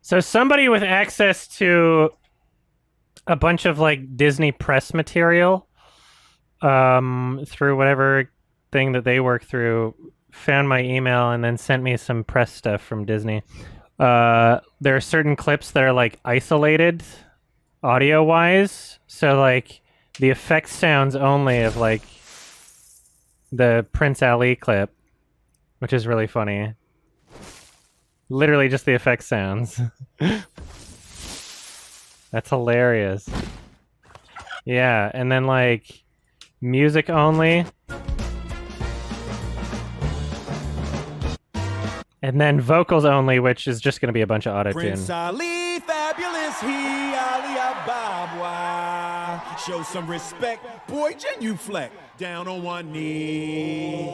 So somebody with access to a bunch of like Disney press material, through whatever thing that they work through, found my email and then sent me some press stuff from Disney. There are certain clips that are like isolated audio wise, so like the effect sounds only of like the Prince Ali clip, which is really funny. Literally just the effect sounds. That's hilarious. Yeah, and then like music only. And then vocals only, which is just going to be a bunch of auto-tune. Prince Ali, fabulous he, Ali Ababa. Show some respect, boy, genuflect. Down on one knee.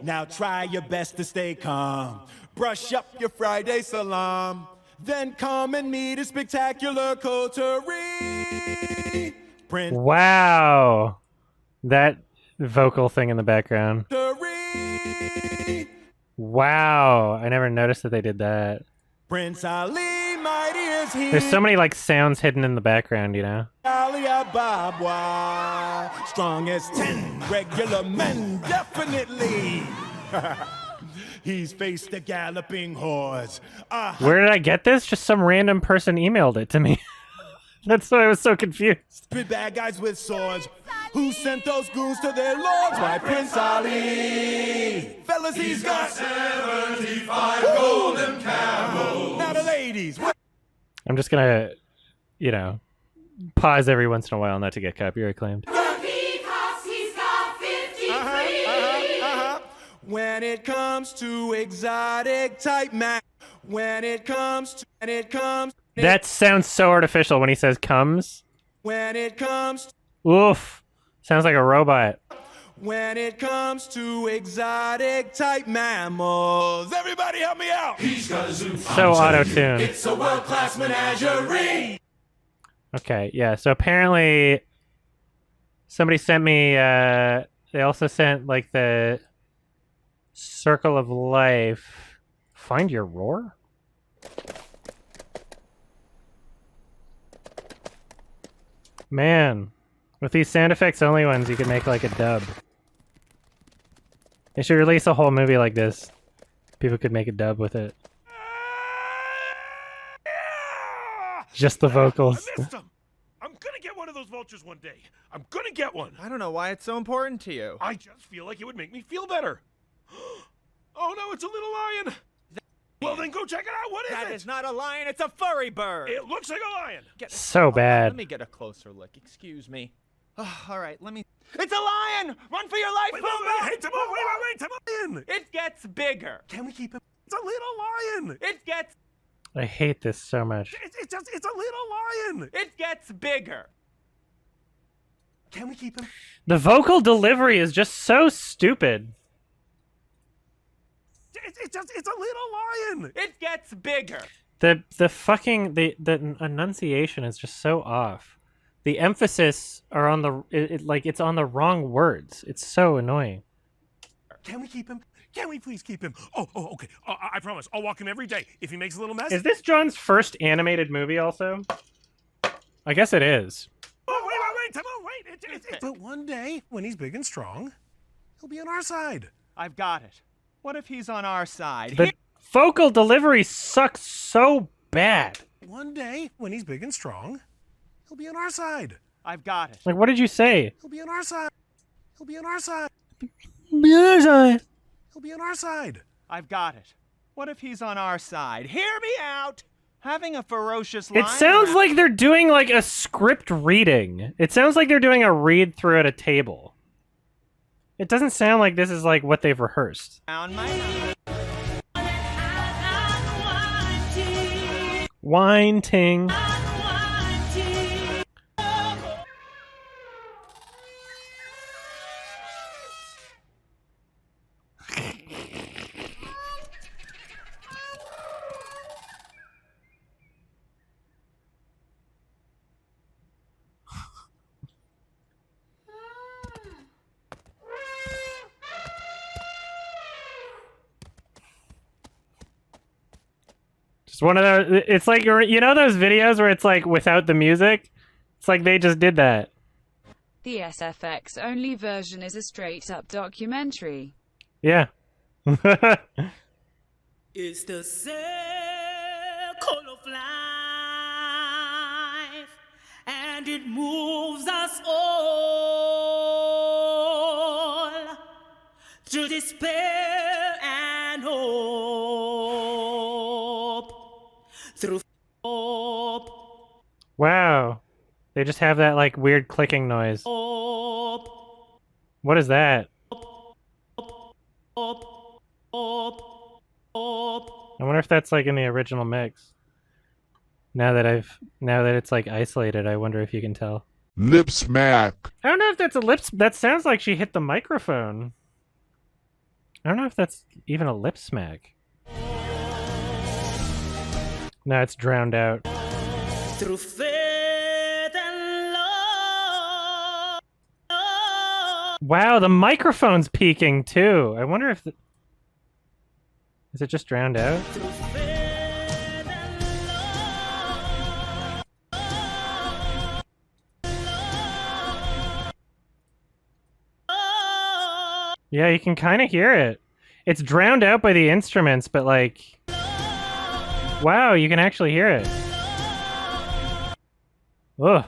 Now try your best to stay calm. Brush up your Friday salam. Then come and meet a spectacular coterie. Prince. Wow. That vocal thing in the background. Wow, I never noticed that they did that. Prince Ali, mighty is he. There's so many like sounds hidden in the background, you know? Ali Ababa, strong as 10 regular men, definitely. He's faced the galloping hordes. Where did I get this? Just some random person emailed it to me. That's why I was so confused. Bad guys with swords. Who sent those goons to their lords? Why, Prince Ali. Fellas, he's got 75 golden camels. Now the ladies. I'm just gonna, you know, pause every once in a while not to get copyright claimed. Because he's got 53. When it comes to exotic type man. That sounds so artificial when he says comes. When it comes to, Oof. Sounds like a robot. when it comes to exotic type mammals. Everybody help me out. He's got a zoo. So auto-tuned. It's a world-class menagerie. Okay, yeah, so apparently somebody sent me, they also sent like the Circle of Life. Find your roar? Man, with these sound effects only ones, you could make like a dub. They should release a whole movie like this. People could make a dub with it. Just the vocals. I missed him. I'm gonna get one of those vultures one day. I'm gonna get one. I don't know why it's so important to you. I just feel like it would make me feel better. Oh no, it's a little lion. Well then go check it out. What is it? That is not a lion, it's a furry bird. It looks like a lion. So bad. Let me get a closer look. Excuse me. All right, let me... It's a lion! Run for your life! Wait, Move back! hey, Timon, wait, Timon! It gets bigger. Can we keep him? It's a little lion. It gets... I hate this so much. It's a little lion. It gets bigger. Can we keep him? The vocal delivery is just so stupid. It's a little lion. It gets bigger. The enunciation is just so off. The emphasis are on the like it's on the wrong words. It's so annoying. Can we keep him? Can we please keep him? Oh, okay. I promise. I'll walk him every day. If he makes a little mess. Is this John's first animated movie also? I guess it is. Oh, wait, Timon, wait. But one day, when he's big and strong, he'll be on our side. I've got it. What if he's on our side? The vocal delivery sucks so bad. One day, when he's big and strong, he'll be on our side. I've got it. Like, what did you say? He'll be on our side. He'll be on our side. Be on our side. He'll be on our side. I've got it. What if he's on our side? Hear me out! Having a ferocious lion... It sounds like they're doing like a script reading. It sounds like they're doing a read through at a table. It doesn't sound like this is like what they've rehearsed. Wine ting. It's one of those. It's like you know those videos where it's like without the music. It's like they just did that. The SFX only version is a straight-up documentary. Yeah. It's the circle of life, and it moves us all through despair and hope. Through hope, Wow. They just have that like weird clicking noise. hope, What is that? hope, hope, hope. I wonder if that's like in the original mix. Now that it's like isolated, I wonder if you can tell. Lip smack. I don't know if that's a lip. That sounds like she hit the microphone. I don't know if that's even a lip smack. No, it's drowned out. Through faith and love. Wow, the microphone's peaking too. I wonder if is it just drowned out? Through faith and love. Yeah, you can kind of hear it. It's drowned out by the instruments, but like, wow, you can actually hear it. Ugh.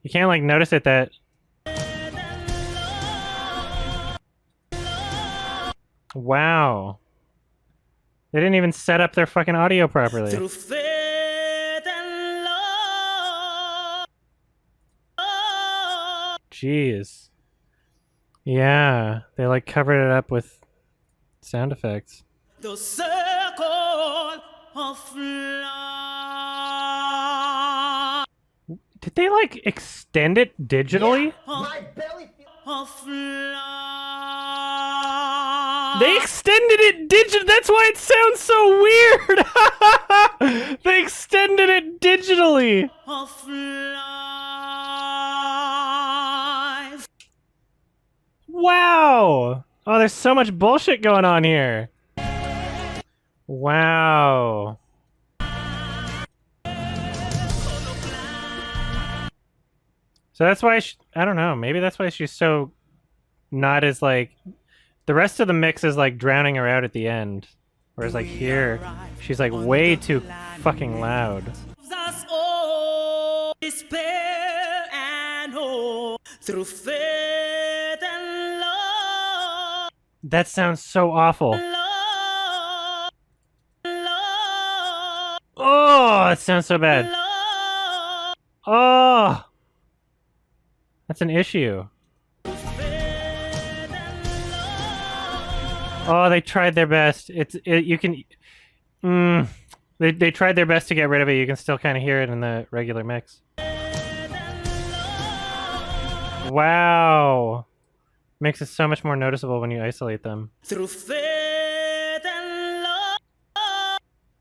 You can't like notice it that. Wow. They didn't even set up their fucking audio properly. Through faith and love. Jeez. Yeah, they like covered it up with sound effects. The circle of life. Did they like extend it digitally? My belly of life. They extended it digit. That's why it sounds so weird. They extended it digitally. Of life. Wow. Oh, there's so much bullshit going on here. Wow. So that's why I don't know. Maybe that's why she's so not as like the rest of the mix is like drowning her out at the end. Whereas like here, she's like way too fucking loud. Us all despair and hope through faith and love. That sounds so awful. Love, love, Oh, it sounds so bad. love. Oh, that's an issue. Oh, they tried their best. You can. They tried their best to get rid of it. You can still kind of hear it in the regular mix. Wow, makes it so much more noticeable when you isolate them. Through faith and love,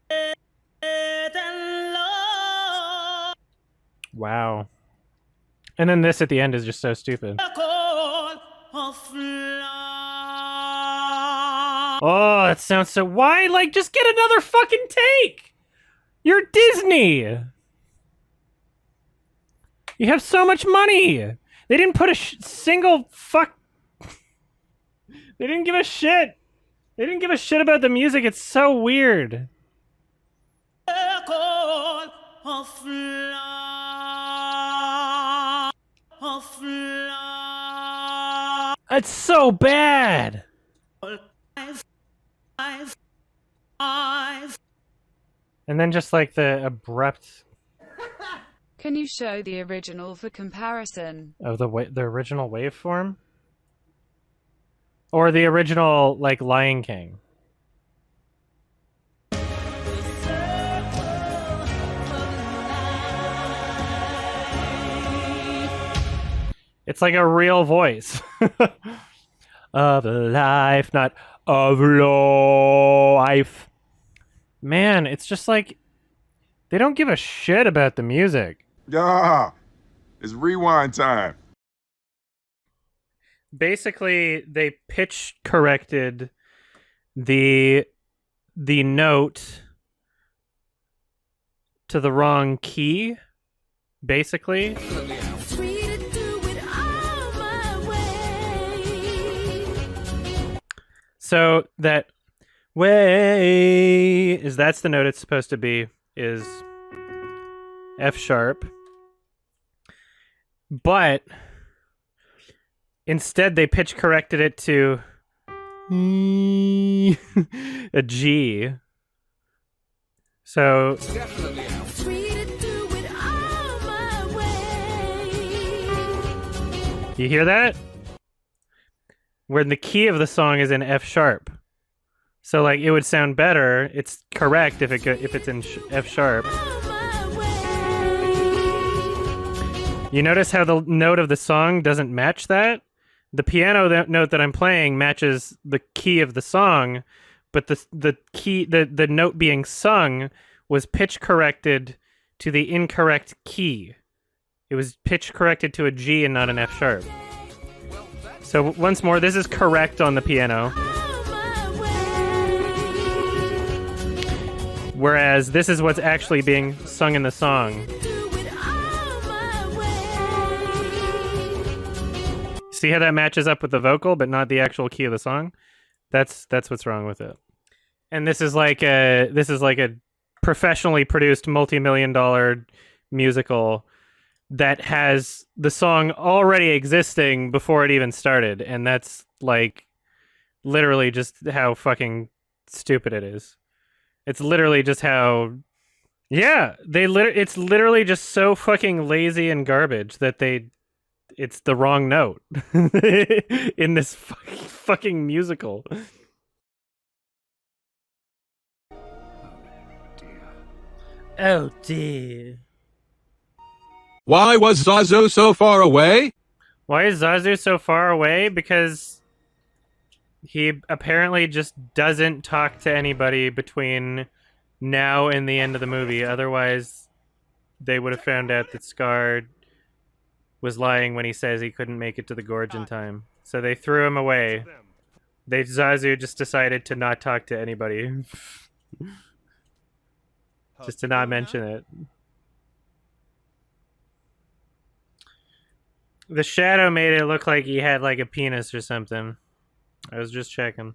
faith and love. Wow, and then this at the end is just so stupid. The call of love. Oh, that sounds so. Why? Like, just get another fucking take. You're Disney. You have so much money. They didn't put a single fuck. They didn't give a shit. They didn't give a shit about the music. It's so weird. The call of love. Of love. It's so bad. I've And then just like the abrupt Can you show the original for comparison? of the original waveform, or the original like Lion King. It's like a real voice. Of life, not of life. Man, it's just like they don't give a shit about the music. Yeah, it's rewind time. Basically, they pitch corrected the note to the wrong key, basically. Free to do it all my way. So that way that's the note it's supposed to be, is F sharp. But instead they pitch corrected it to a G. So Free to do it all my way. you hear that? Where the key of the song is in F sharp. So like it would sound better. It's correct if it's in F sharp. All my way. You notice how the note of the song doesn't match that? The piano note that I'm playing matches the key of the song, but the key the note being sung was pitch corrected to the incorrect key. It was pitch corrected to a G and not an F sharp. So once more, this is correct on the piano. All my way. Whereas this is what's actually being sung in the song. Do it all my way. See how that matches up with the vocal, but not the actual key of the song? That's what's wrong with it. And this is like a professionally produced multi-million-dollar musical that has the song already existing before it even started, and that's like literally just how fucking stupid it is. It's literally just how it's literally just so fucking lazy and garbage that it's the wrong note in this fucking musical. Oh dear. Why was Zazu so far away? Why is Zazu so far away? Because he apparently just doesn't talk to anybody between now and the end of the movie. Otherwise, they would have found out that Scar was lying when he says he couldn't make it to the gorge in time. So they threw him away. Zazu just decided to not talk to anybody. Just to not mention it. The shadow made it look like he had like a penis or something. I was just checking.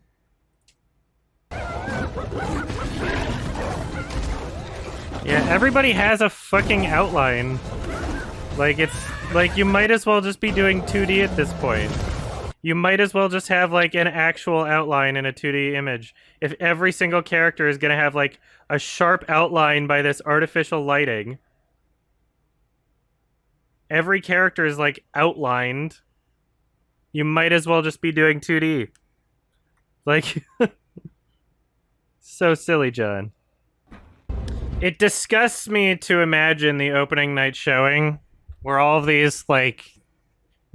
Yeah, everybody has a fucking outline. Like, it's like you might as well just be doing 2D at this point. You might as well just have like an actual outline in a 2D image. If every single character is gonna have like a sharp outline by this artificial lighting. Every character is like outlined. You might as well just be doing 2D. Like, so silly, John. It disgusts me to imagine the opening night showing where all of these like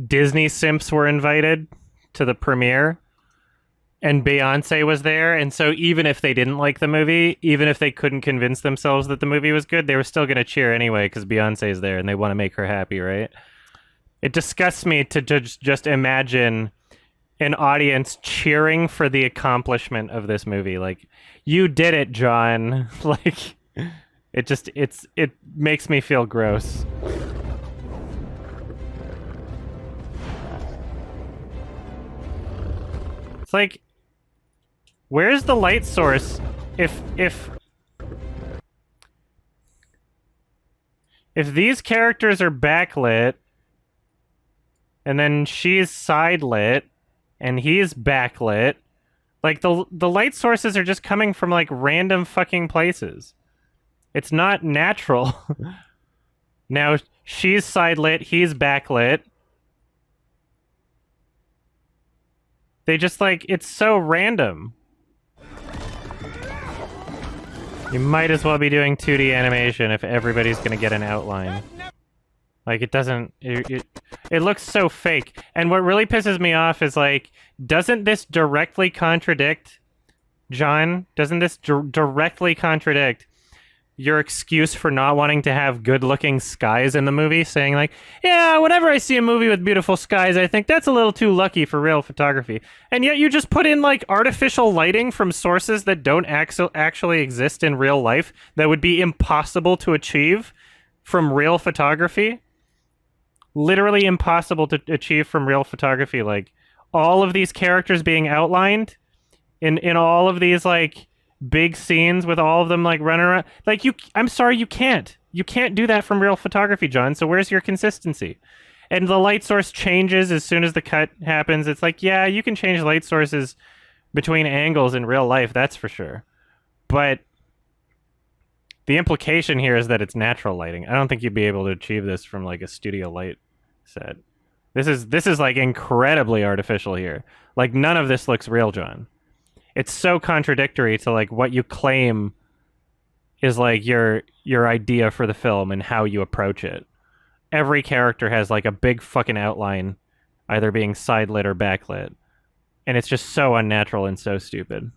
Disney simps were invited to the premiere and Beyonce was there, and so even if they didn't like the movie, even if they couldn't convince themselves that the movie was good, they were still going to cheer anyway because Beyonce's there and they want to make her happy, right? It disgusts me to just imagine an audience cheering for the accomplishment of this movie. Like, you did it, John. Like, it makes me feel gross. It's like, where's the light source? If these characters are backlit, and then she's sidelit, and he's backlit, like the light sources are just coming from like random fucking places. It's not natural. Now she's sidelit, he's backlit. They just like, it's so random. You might as well be doing 2D animation if everybody's gonna get an outline. Like, it doesn't... It looks so fake. And what really pisses me off is, like, doesn't this directly contradict... John, doesn't this directly contradict your excuse for not wanting to have good-looking skies in the movie, saying like, yeah, whenever I see a movie with beautiful skies, I think that's a little too lucky for real photography. And yet you just put in like artificial lighting from sources that don't actually exist in real life that would be impossible to achieve from real photography. Literally impossible to achieve from real photography. Like all of these characters being outlined in all of these like big scenes with all of them like running around. Like I'm sorry, you can't do that from real photography, John. So where's your consistency? And the light source changes as soon as the cut happens. It's like, yeah, you can change light sources between angles in real life, that's for sure. But the implication here is that it's natural lighting. I don't think you'd be able to achieve this from like a studio light set. This is like incredibly artificial here. Like none of this looks real, John. It's so contradictory to like what you claim is like your idea for the film and how you approach it. Every character has like a big fucking outline, either being side lit or backlit, and it's just so unnatural and so stupid.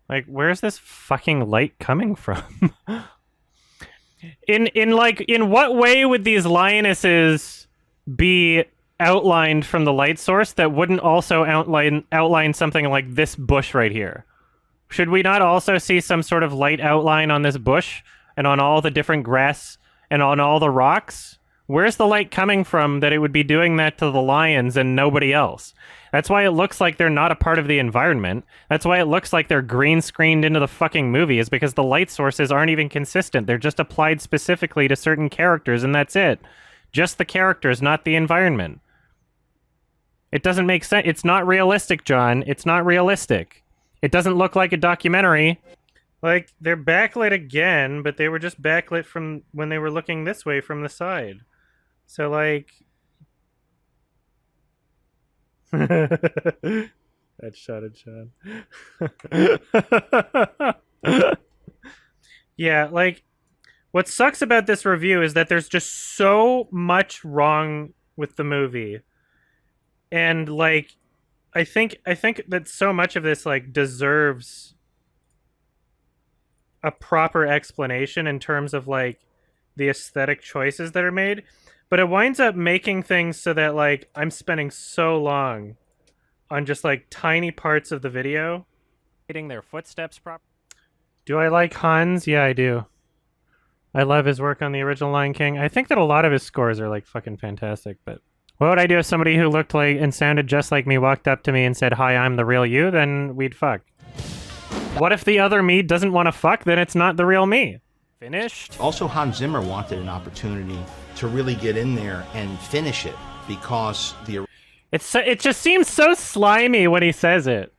Like, where's this fucking light coming from? in what way would these lionesses be outlined from the light source that wouldn't also outline something like this bush right here? Should we not also see some sort of light outline on this bush and on all the different grass and on all the rocks? Where's the light coming from that it would be doing that to the lions and nobody else? That's why it looks like they're not a part of the environment. That's why it looks like they're green screened into the fucking movie, is because the light sources aren't even consistent. They're just applied specifically to certain characters and that's it. Just the characters, not the environment. It doesn't make sense. It's not realistic, John. It's not realistic. It doesn't look like a documentary. Like, they're backlit again, but they were just backlit from when they were looking this way from the side. So, like... that shot at John. Yeah, like, what sucks about this review is that there's just so much wrong with the movie. And like I think that so much of this like deserves a proper explanation in terms of like the aesthetic choices that are made, but it winds up making things so that like I'm spending so long on just like tiny parts of the video hitting their footsteps proper. Do I like Hans? Yeah, I do. I love his work on the original Lion King. I think that a lot of his scores are like fucking fantastic, but what would I do if somebody who looked like and sounded just like me walked up to me and said, "Hi, I'm the real you"? Then we'd fuck. What if the other me doesn't want to fuck? Then it's not the real me. Finished? Also, Hans Zimmer wanted an opportunity to really get in there and finish it because it just seems so slimy when he says it.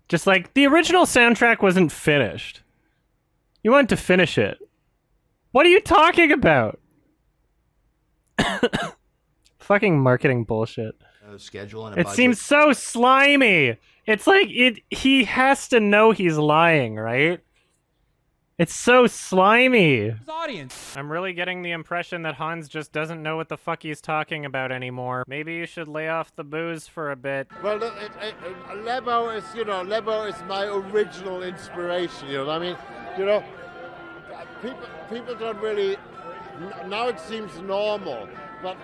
Just like, the original soundtrack wasn't finished. You wanted to finish it. What are you talking about? Fucking marketing bullshit. Schedule and it seems so slimy. It's like he has to know he's lying, right? It's so slimy. Audience. I'm really getting the impression that Hans just doesn't know what the fuck he's talking about anymore. Maybe you should lay off the booze for a bit. Well, Lebo is, Lebo is my original inspiration, I mean, people don't really, now it seems normal, but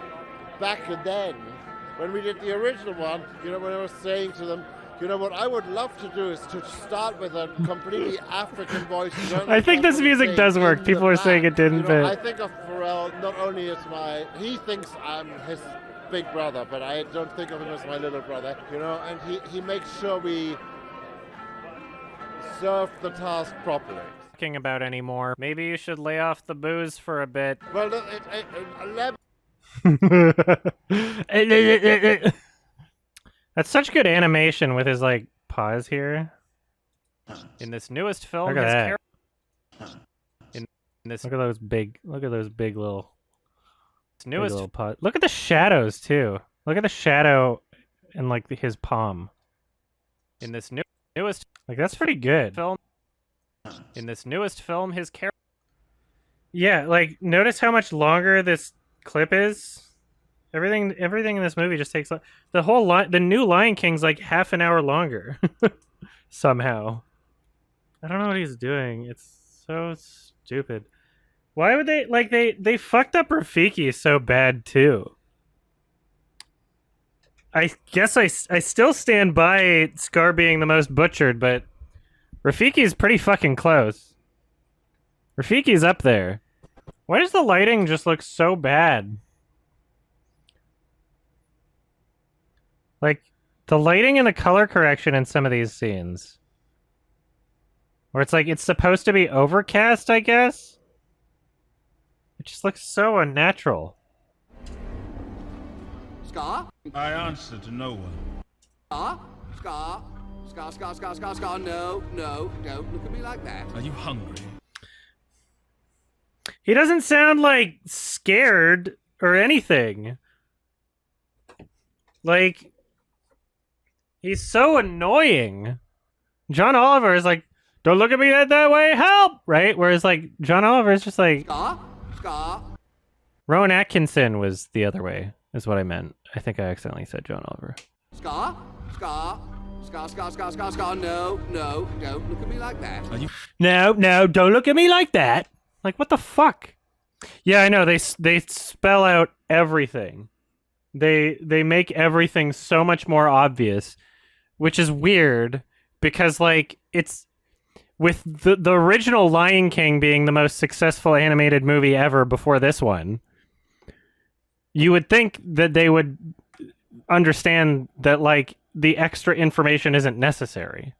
back then, when we did the original one, when I was saying to them, what I would love to do is to start with a completely African voice. I think this music does work. People are saying it didn't, but... I think of Pharrell not only as he thinks I'm his big brother, but I don't think of him as my little brother, and he makes sure we serve the task properly. Talking about anymore. Maybe you should lay off the booze for a bit. Well, That's such good animation with his like pause here. In this newest film, look at that. In this, look at those big little. Newest little pause. Look at the shadows too. Look at the shadow in like his palm. In this newest, like that's pretty good. Film. In this newest film, his character. Yeah, like notice how much longer this clip is. Everything in this movie just takes the new Lion King's like half an hour longer somehow. I don't know what he's doing. It's so stupid. Why would they like they fucked up Rafiki so bad too? I guess I still stand by Scar being the most butchered, but Rafiki's pretty fucking close. Rafiki's up there. Why does the lighting just look so bad? Like, the lighting and the color correction in some of these scenes. Where it's like, it's supposed to be overcast, I guess? It just looks so unnatural. Scar? I answer to no one. Scar? Scar? Scar, Scar, Scar, Scar, Scar, no, no, don't look at me like that. Are you hungry? He doesn't sound, like, scared or anything. Like, he's so annoying. John Oliver is like, don't look at me that way, help! Right? Whereas, like, John Oliver is just like... Scar? Scar? Rowan Atkinson was the other way, is what I meant. I think I accidentally said John Oliver. Scar? Scar? Scar, Scar, Scar, Scar, Scar, no, no, don't look at me like that. Are you... No, don't look at me like that. Like, what the fuck? Yeah, I know, they spell out everything. They make everything so much more obvious, which is weird, because, like, it's... With the original Lion King being the most successful animated movie ever before this one, you would think that they would understand that, like, the extra information isn't necessary.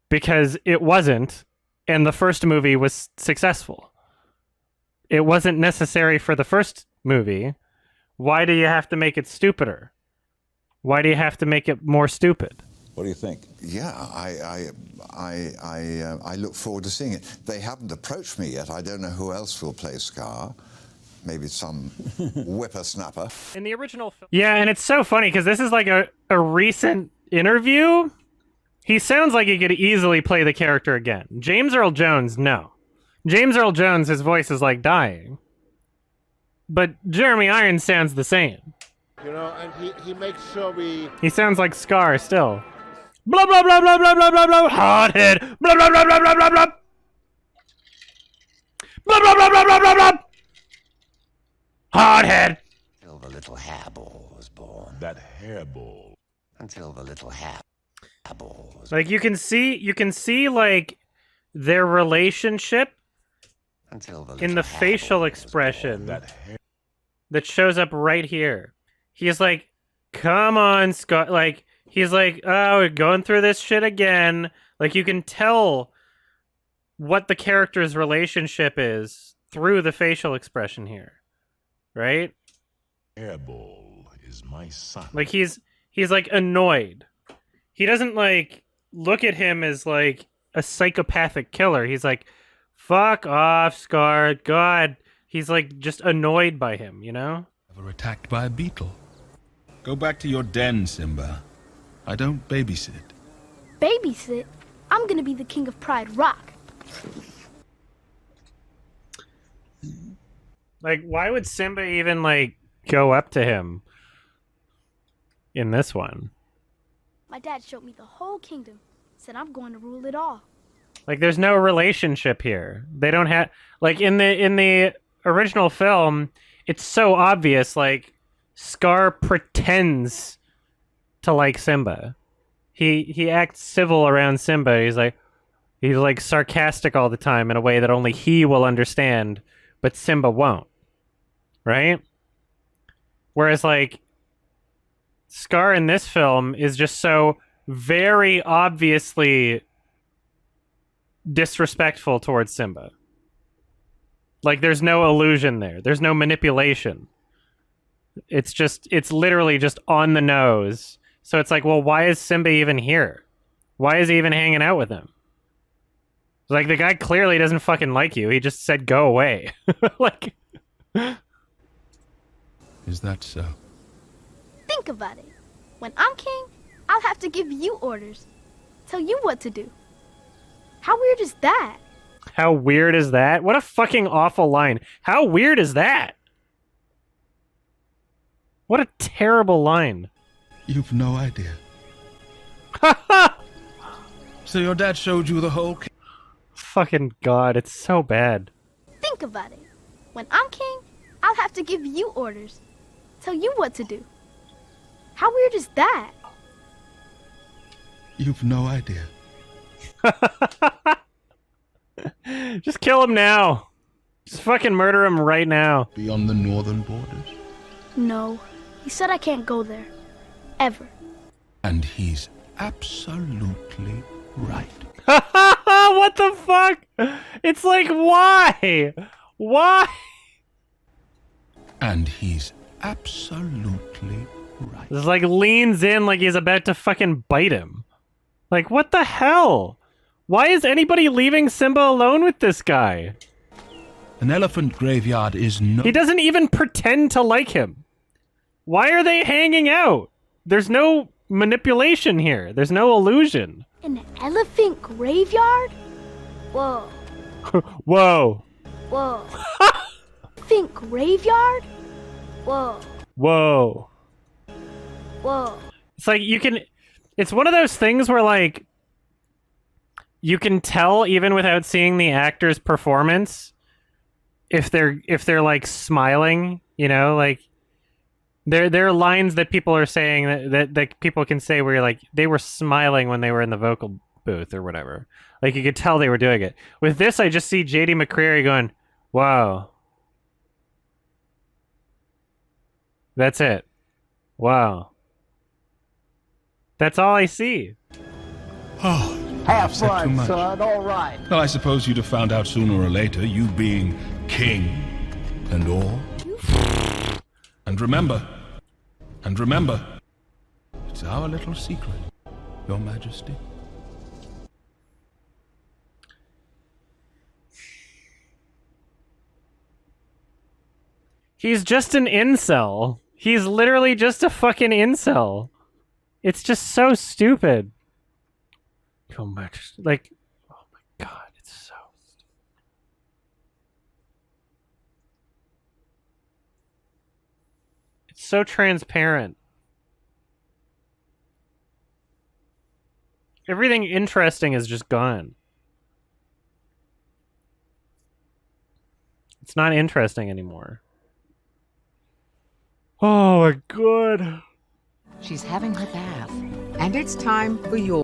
Because it wasn't, and the first movie was successful. It wasn't necessary for the first movie. Why do you have to make it stupider? Why do you have to make it more stupid? What do you think? Yeah, I look forward to seeing it. They haven't approached me yet. I don't know who else will play Scar. Maybe some whippersnapper. In the original film. Yeah, and it's so funny because this is like a recent interview. He sounds like he could easily play the character again. James Earl Jones, no. James Earl Jones, his voice is like dying. But Jeremy Irons sounds the same. You know, and he makes sure we... He sounds like Scar still. Blah, blah, blah, blah, blah, blah, blah, blah, hothead. Blah, blah, blah, blah, blah, blah, blah. Blah, blah, blah, blah, blah, blah, blah. Hothead. Until the little hairball was born. That hairball. Until the little hairball was Like, you can see, like, their relationship in the facial expression that shows up right here. He's like, come on, Scott. Like, he's like, oh, we're going through this shit again. Like, you can tell what the character's relationship is through the facial expression here. Right? Hairball is my son. Like, he's like annoyed. He doesn't like look at him as like a psychopathic killer. He's like, fuck off, Scar. God. He's like just annoyed by him, you know? Ever attacked by a beetle? Go back to your den, Simba. I don't babysit. Babysit? I'm gonna be the king of Pride Rock. Like, why would Simba even, like, go up to him in this one? My dad showed me the whole kingdom. Said I'm going to rule it all. Like, there's no relationship here. They don't have... Like, in the original film, it's so obvious, like, Scar pretends to like Simba. He acts civil around Simba. He's like sarcastic all the time in a way that only he will understand, but Simba won't. Right? Whereas, like, Scar in this film is just so very obviously disrespectful towards Simba. Like, there's no illusion there. There's no manipulation. It's literally just on the nose. So it's like, well, why is Simba even here? Why is he even hanging out with him? Like, the guy clearly doesn't fucking like you. He just said, go away. Like... Is that so? Think about it. When I'm king, I'll have to give you orders. Tell you what to do. How weird is that? How weird is that? What a fucking awful line. How weird is that? What a terrible line. You've no idea. So your dad showed you the whole... fucking god, it's so bad. Think about it. When I'm king, I'll have to give you orders. Tell you what to do. How weird is that? You've no idea. Just kill him now. Just fucking murder him right now. Beyond the northern borders. No. He said I can't go there. Ever. And he's absolutely right. What the fuck? It's like, why? Why? And he's absolutely right. This like leans in like he's about to fucking bite him. Like, what the hell? Why is anybody leaving Simba alone with this guy? An elephant graveyard is no... He doesn't even pretend to like him. Why are they hanging out? There's no manipulation here. There's no illusion. An elephant graveyard? Whoa. Whoa. Whoa. Elephant graveyard? Whoa. Whoa. Whoa. It's like you can... It's one of those things where like... You can tell even without seeing the actor's performance if they're like smiling, you know, like there are lines that people are saying that people can say where you're like they were smiling when they were in the vocal booth or whatever. Like you could tell they were doing it. With this, I just see JD McCreary going, "Wow, that's it. Wow, that's all I see." Oh. Have fun, son. All right. Well, I suppose you'd have found out sooner or later, you being king and all. And remember, it's our little secret, Your Majesty. He's just an incel. He's literally just a fucking incel. It's just so stupid. So much like, oh my god, it's so stupid. It's so transparent. Everything interesting is just gone. It's not interesting anymore. Oh my god. She's having her bath, and it's time for your...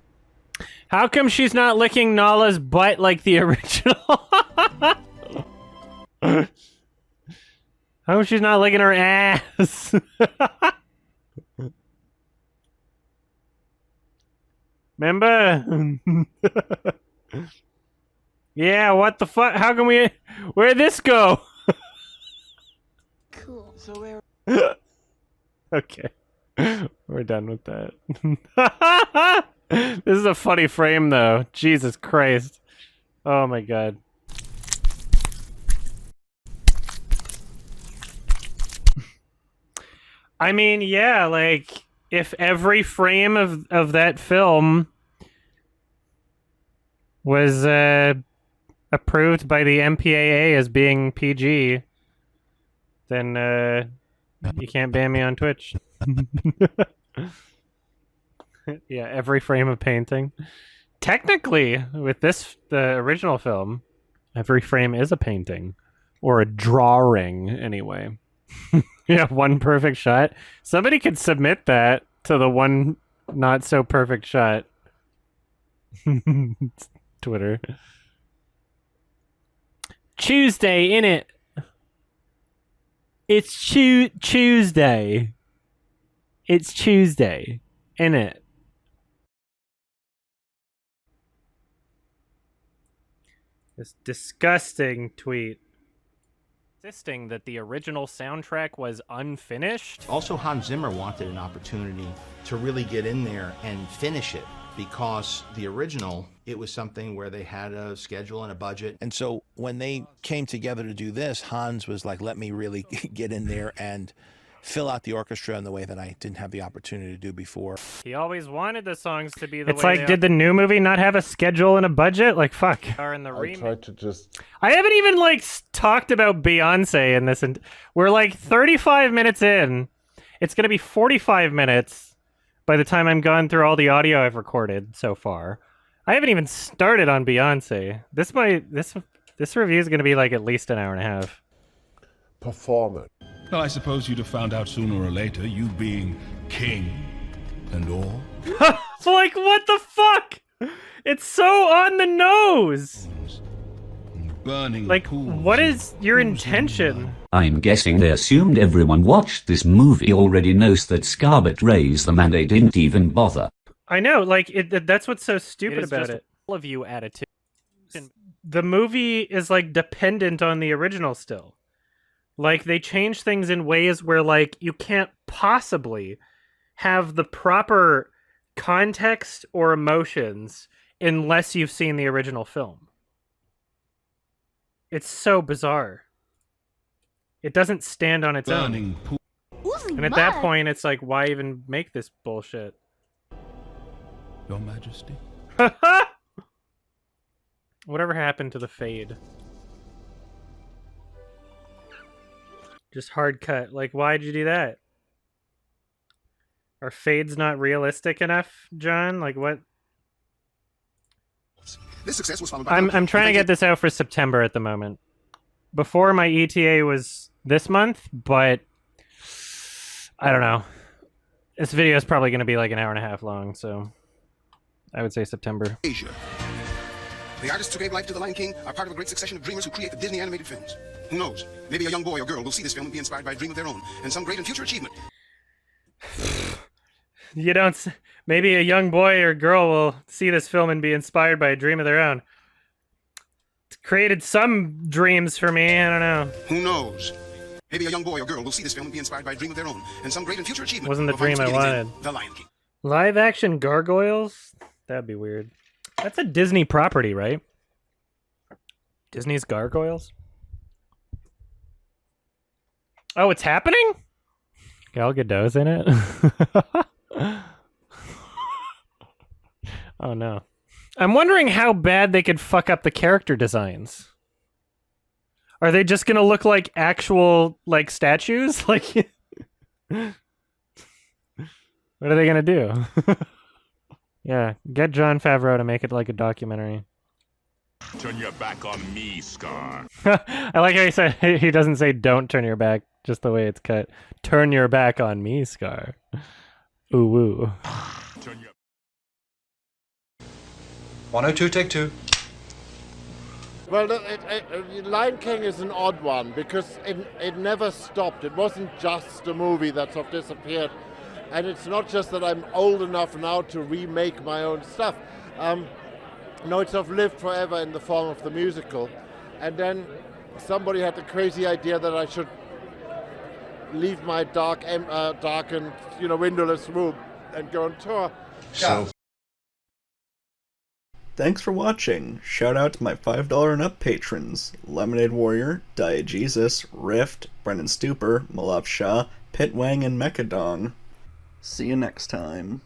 How come she's not licking Nala's butt like the original? How come she's not licking her ass? Remember? Yeah, what the fuck? How can we... Where'd this go? Cool. So where... Okay. We're done with that. This is a funny frame, though. Jesus Christ. Oh, my God. I mean, yeah, like, if every frame of that film was approved by the MPAA as being PG, then you can't ban me on Twitch. Yeah, every frame of painting. Technically, with this, the original film, every frame is a painting. Or a drawing, anyway. Yeah, one perfect shot. Somebody could submit that to the one not so perfect shot. Twitter. Tuesday, innit? It's Tuesday. It's Tuesday, innit? This disgusting tweet. Insisting that the original soundtrack was unfinished. Also, Hans Zimmer wanted an opportunity to really get in there and finish it, because the original, it was something where they had a schedule and a budget. And so when they came together to do this, Hans was like, let me really get in there and fill out the orchestra in the way that I didn't have the opportunity to do before. He always wanted the songs to be the It's way like, did the new movie not have a schedule and a budget? Like, fuck. are in the remake. Tried to just... I haven't even, like, talked about Beyonce in this. We're, like, 35 minutes in. It's going to be 45 minutes by the time I'm gone through all the audio I've recorded so far. I haven't even started on Beyonce. This review is going to be like at least an hour and a half. Perform it. Well, I suppose you'd have found out sooner or later, you being king and all. Like, what the fuck? It's so on the nose. Burning like, what is your intention? I'm guessing they assumed everyone watched this movie already knows that Scarlet raised them and they didn't even bother. I know, like, that's what's so stupid about just it. All of you attitude. The movie is, like, dependent on the original still. Like, they change things in ways where, like, you can't possibly have the proper context or emotions unless you've seen the original film. It's so bizarre. It doesn't stand on its own. And at that point, it's like, why even make this bullshit? Your Majesty? Whatever happened to the fade? Just hard cut. Like, why'd you do that? Are fades not realistic enough, John? Like, what? This success was followed by I'm trying to get this out for September at the moment. Before my ETA was this month, but I don't know. This video is probably going to be like an hour and a half long, so I would say September. Asia. The artists who gave life to The Lion King are part of a great succession of dreamers who create the Disney animated films. Who knows? Maybe a young boy or girl will see this film and be inspired by a dream of their own and some great and future achievement. You don't. Maybe a young boy or girl will see this film and be inspired by a dream of their own. It's created some dreams for me. I don't know. Who knows? Maybe a young boy or girl will see this film and be inspired by a dream of their own and some great and future achievement. Wasn't the dream I wanted. The Lion King. Live action gargoyles? That'd be weird. That's a Disney property, right? Disney's Gargoyles? Oh, it's happening? Gal Gadot's in it? Oh no. I'm wondering how bad they could fuck up the character designs. Are they just gonna look like actual, like, statues? Like, what are they gonna do? Yeah, get Jon Favreau to make it like a documentary. Turn your back on me, Scar. I like how he said, he doesn't say don't turn your back, just the way it's cut. Turn your back on me, Scar. Ooh woo. Turn your 102, take 2. Well, Lion King is an odd one because it never stopped. It wasn't just a movie that sort of disappeared. And it's not just that I'm old enough now to remake my own stuff. No, it's sort of lived forever in the form of the musical. And then somebody had the crazy idea that I should leave my darkened, windowless room and go on tour. So. Thanks for watching. Shout out to my $5 and up patrons: Lemonade Warrior, Diegesus, Rift, Brennan Stuper, Malaf Shah, Pit Wang, and Mechadong. See you next time.